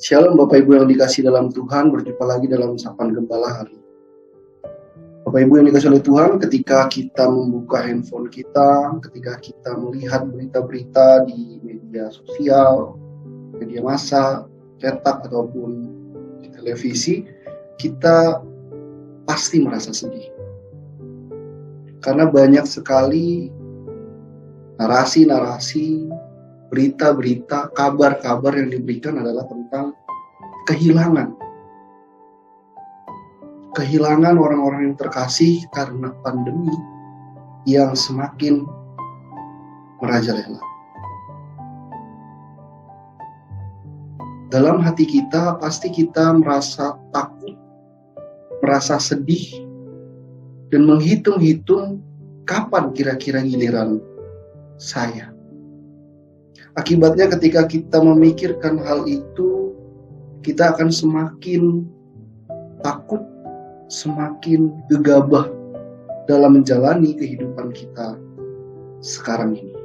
Shalom Bapak Ibu yang dikasih dalam Tuhan, berjumpa lagi dalam Sapaan Gembala hari. Bapak Ibu yang dikasih oleh Tuhan, ketika kita membuka handphone kita, ketika kita melihat berita-berita di media sosial, media massa, cetak ataupun di televisi, kita pasti merasa sedih. Karena banyak sekali narasi-narasi, berita-berita, kabar-kabar yang diberikan adalah tentang kehilangan orang-orang yang terkasih karena pandemi yang semakin merajalela. Dalam hati kita pasti kita merasa takut, merasa sedih, dan menghitung-hitung kapan kira-kira giliran saya. Akibatnya ketika kita memikirkan hal itu, kita akan semakin takut, semakin gegabah dalam menjalani kehidupan kita sekarang ini.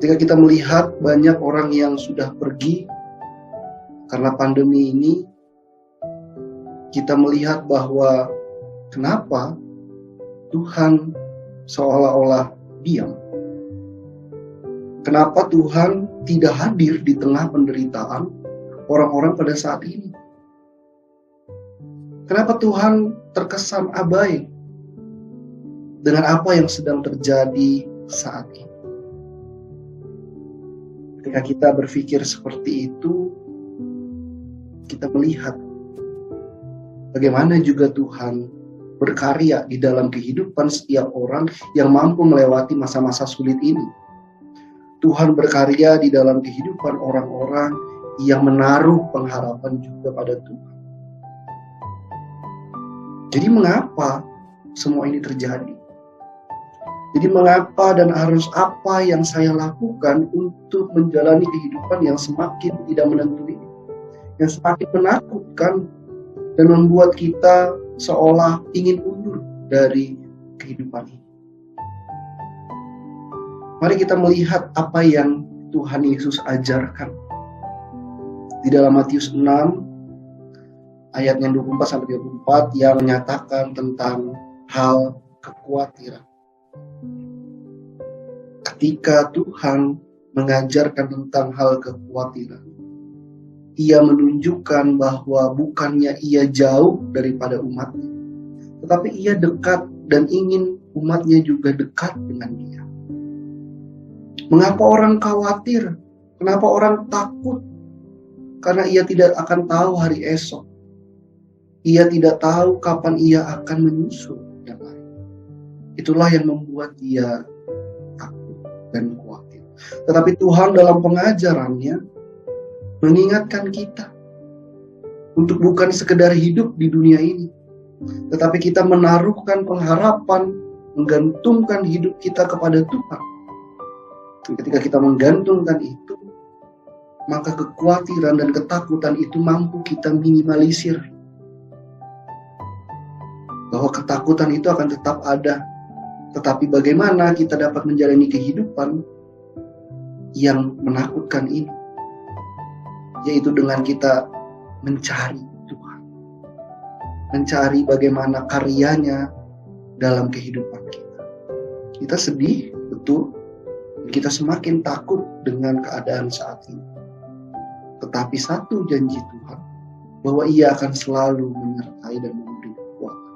Ketika kita melihat banyak orang yang sudah pergi karena pandemi ini, kita melihat bahwa kenapa Tuhan seolah-olah diam. Kenapa Tuhan tidak hadir di tengah penderitaan orang-orang pada saat ini? Kenapa Tuhan terkesan abai dengan apa yang sedang terjadi saat ini? Ketika kita berpikir seperti itu, kita melihat bagaimana juga Tuhan berkarya di dalam kehidupan setiap orang yang mampu melewati masa-masa sulit ini. Tuhan berkarya di dalam kehidupan orang-orang yang menaruh pengharapan juga pada Tuhan. Jadi mengapa semua ini terjadi? Jadi mengapa dan harus apa yang saya lakukan untuk menjalani kehidupan yang semakin tidak menentu ini? Yang semakin menakutkan dan membuat kita seolah ingin mundur dari kehidupan ini. Mari kita melihat apa yang Tuhan Yesus ajarkan. Di dalam Matius 6, ayat yang 24-24 yang menyatakan tentang hal kekhawatiran. Ketika Tuhan mengajarkan tentang hal kekhawatiran, Ia menunjukkan bahwa bukannya Ia jauh daripada umatnya, tetapi Ia dekat dan ingin umatnya juga dekat dengan Dia. Mengapa orang khawatir? Kenapa orang takut? Karena ia tidak akan tahu hari esok. Ia tidak tahu kapan ia akan menyusul yang lain. Itulah yang membuat dia takut dan khawatir. Tetapi Tuhan dalam pengajarannya mengingatkan kita untuk bukan sekedar hidup di dunia ini, tetapi kita menaruhkan pengharapan, menggantungkan hidup kita kepada Tuhan. Ketika kita menggantungkan itu, maka kekhawatiran dan ketakutan itu mampu kita minimalisir. Bahwa ketakutan itu akan tetap ada. Tetapi bagaimana kita dapat menjalani kehidupan yang menakutkan ini? Yaitu dengan kita mencari Tuhan. Mencari bagaimana karyanya dalam kehidupan kita. Kita sedih, betul. Kita semakin takut dengan keadaan saat ini. Tetapi satu janji Tuhan, bahwa Ia akan selalu menyertai dan memberi kekuatan.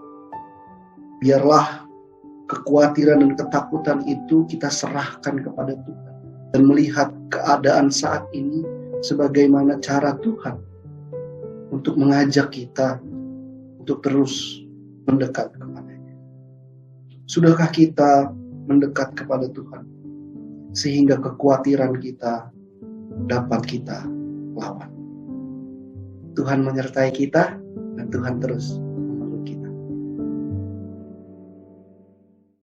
Biarlah kekhawatiran dan ketakutan itu kita serahkan kepada Tuhan. Dan melihat keadaan saat ini sebagaimana cara Tuhan untuk mengajak kita untuk terus mendekat kepada-Nya. Sudahkah kita mendekat kepada Tuhan? Sehingga kekhawatiran kita dapat kita lawan. Tuhan menyertai kita dan Tuhan terus